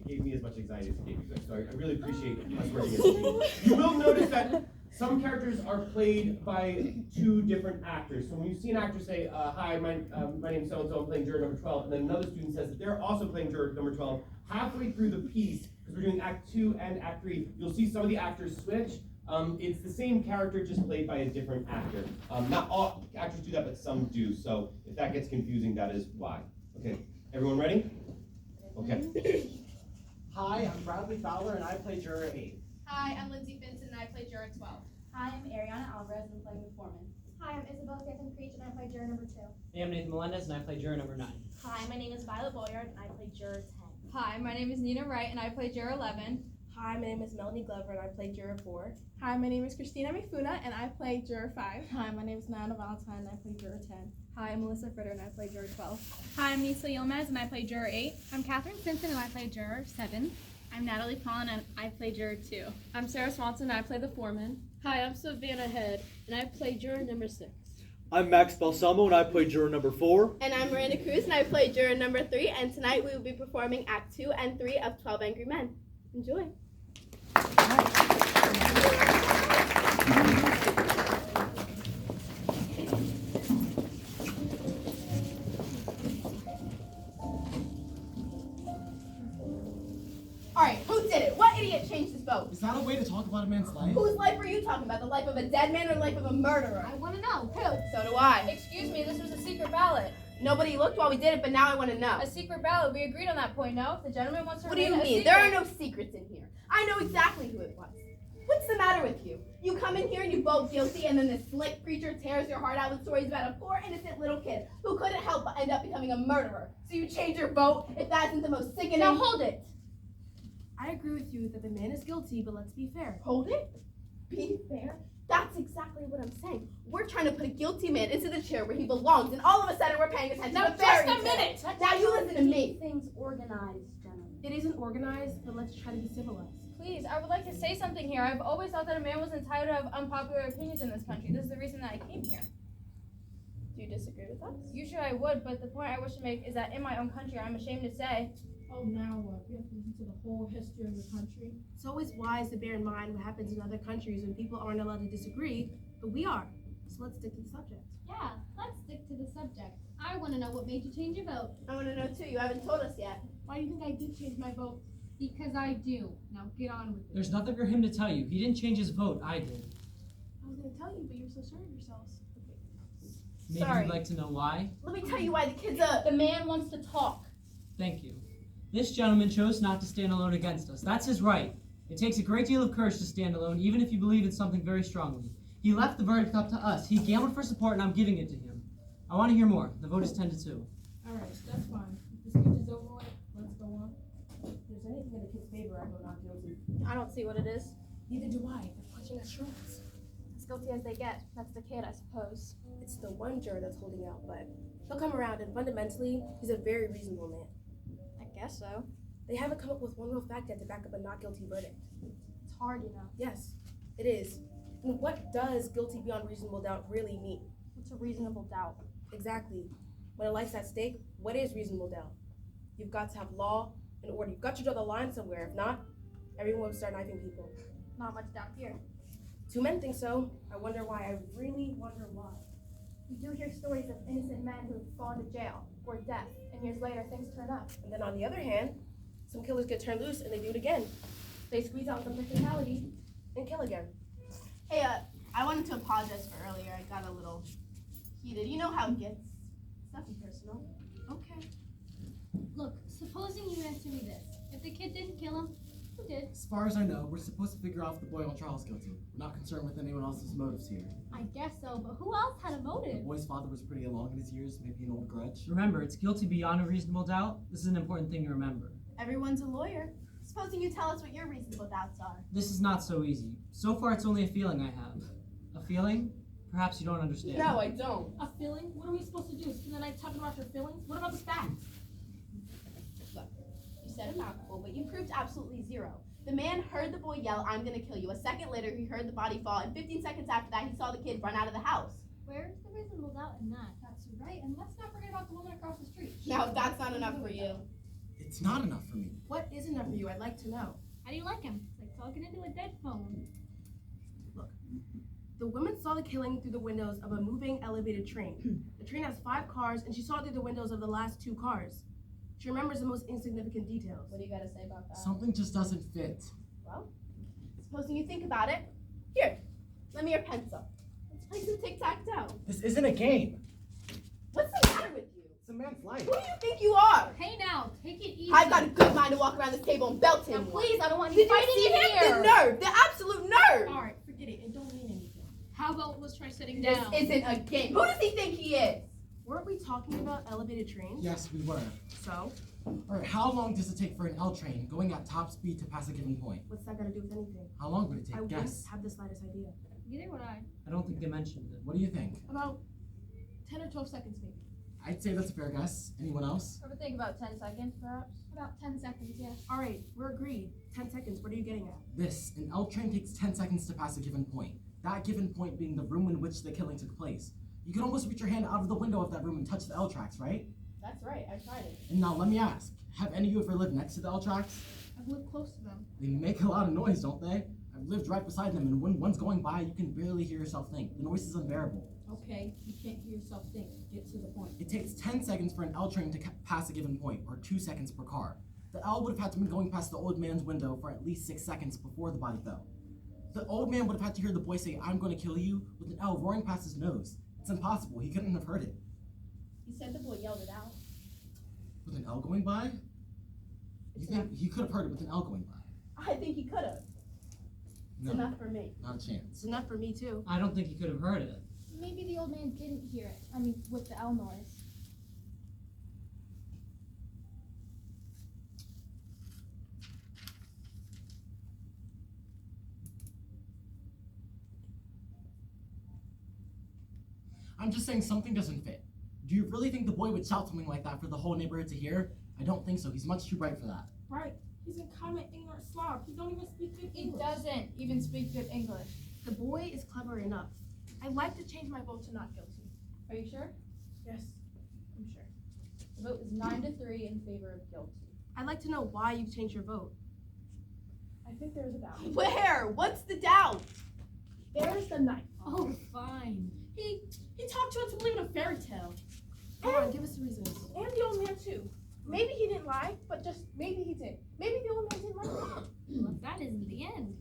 gave me as much anxiety as it gave you guys. So I really appreciate us working together. You will notice that some characters are played by two different actors. So when you see an actor say, hi, my name is so-and-so, I'm playing juror number 12, and then another student says that they're also playing juror number 12, halfway through the piece, because we're doing Act 2 and Act 3, you'll see some of the actors switch. It's the same character, just played by a different actor. Not all actors do that, but some do. So if that gets confusing, that is why. Okay, everyone ready? Okay. Hi, I'm Bradley Fowler, and I play Juror 8. Hi, I'm Lindsay Vincent, and I play Juror 12. Hi, I'm Ariana Alvarez, and I'm playing the foreman. Hi, I'm Isabel Stanton-Creech, and I play juror number 2. Hey, I'm Nathan Melendez, and I play juror number 9. Hi, my name is Violet Boyard, and I play juror 10. Hi, my name is Nina Wright, and I play Juror 11. Hi, my name is Melany Glover, and I play juror 4. Hi, my name is Christina Mifuna, and I play juror 5. Hi, my name is Nana Valentine, and I play juror 10. Hi, I'm Melissa Fritter, and I play juror 12. Hi, I'm Nisa Yilmaz, and I play juror 8. I'm Catherine Simpson, and I play juror 7. I'm Natalie Pollen, and I play juror 2. I'm Sarah Swanson, and I play the foreman. Hi, I'm Savannah Head, and I play juror number 6. I'm Max Balsamo, and I play juror number 4. And I'm Miranda Cruz, and I play juror number 3. And tonight we will be performing Act 2 and 3 of 12 Angry Men. Enjoy. Alright, who did it? What idiot changed his vote? Is that a way to talk about a man's life? Whose life are you talking about? The life of a dead man or the life of a murderer? I want to know. Who? So do I. Excuse me, this was a secret ballot. Nobody looked while we did it, but now I want to know. A secret ballot. We agreed on that point, no? If the gentleman wants to What do you mean? There are no secrets in here. I know exactly who it was. What's the matter with you? You come in here and you vote guilty, and then this slick preacher tears your heart out with stories about a poor, innocent little kid who couldn't help but end up becoming a murderer. So you change your vote if that isn't the most sickening. Now hold it. I agree with you that the man is guilty, but let's be fair. Hold it? Be fair? That's exactly what I'm saying. We're trying to put a guilty man into the chair where he belongs, and all of a sudden we're paying attention Now to fairy just a tale. minute. Now you listen to me. Things organized, gentlemen. It isn't organized, but let's try to be civilized. Please, I would like to say something here. I've always thought that a man was entitled to have unpopular opinions in this country. This is the reason that I came here. Do you disagree with us? Usually I would, but the point I wish to make is that in my own country, I'm ashamed to say, Oh, now what? We have to listen to the whole history of the country. It's always wise to bear in mind what happens in other countries when people aren't allowed to disagree, but we are. So let's stick to the subject. Yeah, let's stick to the subject. I want to know what made you change your vote. I want to know too. You haven't told us yet. Why do you think I did change my vote? Because I do. Now get on with it. There's nothing for him to tell you. He didn't change his vote, I did. I was going to tell you, but you're so sure of yourselves. Maybe Sorry. you'd like to know why? Let me tell you why the kid's The man wants to talk. Thank you. This gentleman chose not to stand alone against us. That's his right. It takes a great deal of courage to stand alone, even if you believe in something very strongly. He left the verdict up to us. He gambled for support, and I'm giving it to him. I want to hear more. The vote is 10-2. All right, that's fine. If the speech is over with, let's go on. If there's anything in the kid's favor, I vote not guilty. I don't see what it is. Neither do I. They're punching us shorts. As guilty as they get. That's the kid, I suppose. It's the one juror that's holding out, but he'll come around, and fundamentally, he's a very reasonable man. I guess so. They haven't come up with one real fact yet to back up a not guilty verdict. It's hard, you know. Yes, it is. And what does guilty beyond reasonable doubt really mean? What's a reasonable doubt? Exactly. When a life's at stake, what is reasonable doubt? You've got to have law and order. You've got to draw the line somewhere. If not, everyone will start knifing people. Not much doubt here. 2 men think so. I wonder why. I really wonder why. We do hear stories of innocent men who've gone to jail or death, and years later things turn up. And then on the other hand, some killers get turned loose and they do it again. They squeeze out some technicality and kill again. Hey, I wanted to apologize for earlier. I got a little heated. You know how it gets. It's nothing personal. Okay. Look, supposing you answer me this. If the kid didn't kill him, who did? As far as I know, we're supposed to figure out if the boy on trial is guilty. We're not concerned with anyone else's motives here. I guess so, but who else had a The motive? boy's father was pretty along in his years, maybe an old grudge. Remember, it's guilty beyond a reasonable doubt. This is an important thing to remember. Everyone's a lawyer. Supposing you tell us what your reasonable doubts are. This is not so easy. So far, it's only a feeling I have. A feeling? Perhaps you don't understand. No, I don't. A feeling? What are we supposed to do? Spend the night talking about your feelings? What about the facts? Look, you said a mouthful, but you proved absolutely zero. The man heard the boy yell, "I'm gonna kill you." A second later, he heard the body fall, and 15 seconds after that, he saw the kid run out of the house. Where's the reasonable doubt in that? That's right, and let's not forget about the woman across the street. Now, if that's not enough for you. It It's not enough for me. What is enough for you? I'd like to know. How do you like him? It's like talking into a dead phone. Look, the woman saw the killing through the windows of a moving elevated train. The train has 5 cars, and she saw it through the windows of the last 2 cars. She remembers the most insignificant details. What do you gotta say about that? Something just doesn't fit. Well, supposing you think about it. Here, lend me your pencil. Let's play some tic-tac-toe. This isn't a game. What's the matter with you? It's a man's life. Who do you think you are? Hey now, take it easy. I've got a good mind to walk around this table and belt him. Now, please, I don't want Did you fighting you see in him? here. The nerve, the absolute nerve. All right, forget it. It don't mean anything. How about let's try sitting This down? isn't a game. Who does he think he is? Weren't we talking about elevated trains? Yes, we were. So, Alright, how long does it take for an L train going at top speed to pass a given point? what's that got to do with anything? How long would it I take? wouldn't Guess. have the slightest idea. Neither would I. I don't think they mentioned it. What do you think? About 10 or 12 seconds, maybe. I'd say that's a fair guess. Anyone else? I would think about 10 seconds, perhaps. About 10 seconds, yeah. All right, we're agreed. 10 seconds. What are you getting at? This, an L train takes 10 seconds to pass a given point. That given point being the room in which the killing took place. You can almost reach your hand out of the window of that room and touch the L tracks, right? That's right, I tried it. And now let me ask, have any of you ever lived next to the L tracks? I've lived close to them. They make a lot of noise, don't they? I've lived right beside them, and when one's going by, you can barely hear yourself think. The noise is unbearable. Okay, you can't hear yourself think. Get to the point. It takes 10 seconds for an L train to pass a given point, or 2 seconds per car. The L would have had to be going past the old man's window for at least 6 seconds before the body fell. The old man would have had to hear the boy say, "I'm going to kill you," with an L roaring past his nose. It's impossible. He couldn't have heard it. He said the boy yelled it out. With an L going by? You think he could have heard it with an L going by? I think he could have. It's No, enough for me. not a chance. It's enough for me, too. I don't think he could have heard it. Maybe the old man didn't hear it. I mean, with the L noise. I'm just saying something doesn't fit. Do you really think the boy would shout something like that for the whole neighborhood to hear? I don't think so. He's much too bright for that. Right. He's a common ignorant slob. He don't even speak good He English. doesn't even speak good English. The boy is clever enough. I'd like to change my vote to not guilty. Are you sure? Yes, I'm sure. The vote is 9-3 in favor of guilty. I'd like to know why you've changed your vote. I think there's a doubt. Where? What's the doubt? There's the knife. Oh, fine. He talked you into believing a fairy tale. Come on, give us the reasons. And the old man too. Maybe he didn't lie, but just maybe he did. Maybe the old man didn't lie. Well, if that isn't the end.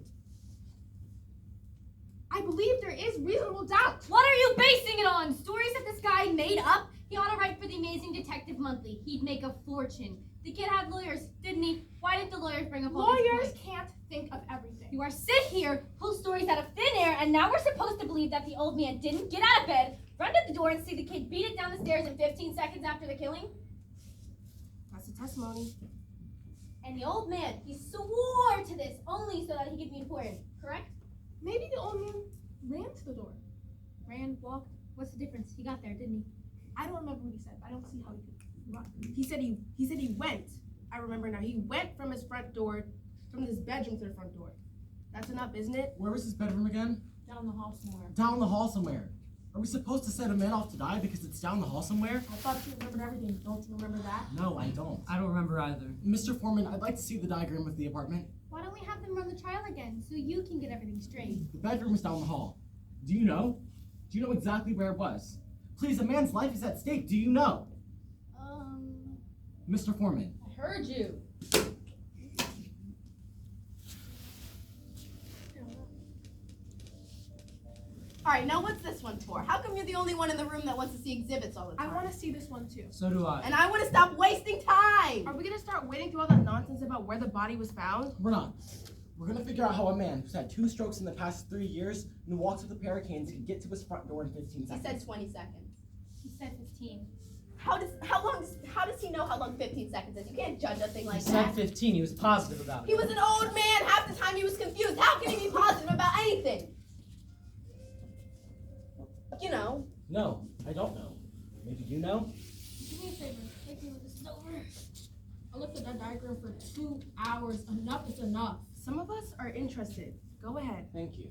I believe there is reasonable doubt. What are you basing it on? Stories that this guy made up? He ought to write for the Amazing Detective Monthly. He'd make a fortune. The kid had lawyers, didn't he? Why didn't the lawyers bring up all these Lawyers points? can't think of everything. You are sit here, pull stories out of thin air, and now we're supposed to believe that the old man didn't get out of bed, run to the door, and see the kid beat it down the stairs in 15 seconds after the killing? That's a testimony. And the old man, he swore to this only so that he could be important, correct? Maybe the old man ran to the door. Ran, walked, what's the difference? He got there, didn't he? I don't remember what he said. I don't see how he could run. He said he went. I remember now. He went from his front door, from his bedroom to the front door. That's enough, isn't it? Where was his bedroom again? Down the hall somewhere. Down the hall somewhere. Are we supposed to send a man off to die because it's down the hall somewhere? I thought you remembered everything. Don't you remember that? No, I don't. I don't remember either. Mr. Foreman, I'd like to see the diagram of the apartment. Why don't we have them run the trial again so you can get everything straight? The bedroom is down the hall. Do you know? Do you know exactly where it was? Please, a man's life is at stake. Do you know? Mr. Foreman. I heard you. All right, now what's this one for? How come you're the only one in the room that wants to see exhibits all the time? I want to see this one too. So do I. And I want to stop wasting time. Are we gonna start wading through all that nonsense about where the body was found? We're not. We're gonna figure out how a man who's had 2 strokes in the past 3 years and walks with a pair of canes can get to his front door in 15 He seconds. said 20 seconds. He said 15. How does he know how long 15 seconds is? You can't judge a thing like He said that. 15. He was positive about it. He was an old man. Half the time he was confused. How can he be positive about anything? You know. No, I don't know. Maybe you know? Do me a favor. Take me with this over. I looked at that diagram for 2 hours. Enough is enough. Some of us are interested. Go ahead. Thank you.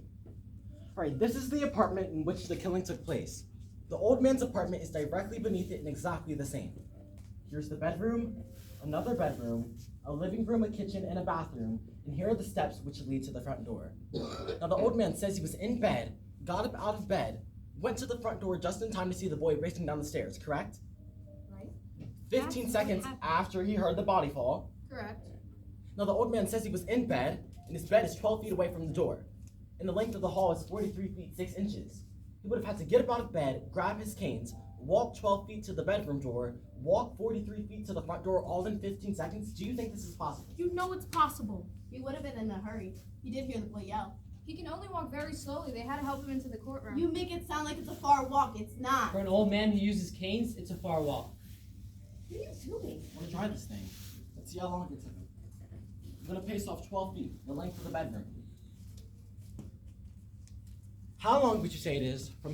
Alright, this is the apartment in which the killing took place. The old man's apartment is directly beneath it and exactly the same. Here's the bedroom, another bedroom, a living room, a kitchen, and a bathroom, and here are the steps which lead to the front door. Now the old man says he was in bed, got up out of bed, went to the front door just in time to see the boy racing down the stairs, correct? Right. 15 seconds after he heard the body fall. Correct. Now the old man says he was in bed, and his bed is 12 feet away from the door. And the length of the hall is 43 feet 6 inches. He would have had to get up out of bed, grab his canes, walk 12 feet to the bedroom door, walk 43 feet to the front door, all in 15 seconds. Do you think this is possible? You know it's possible. He would have been in a hurry. He did hear the boy yell. He can only walk very slowly. They had to help him into the courtroom. You make it sound like it's a far walk. It's not. For an old man who uses canes, it's a far walk. What are you doing? I'm gonna try this thing. Let's see how long it takes. I'm gonna pace off 12 feet, the length of the bedroom. How long would you say it is from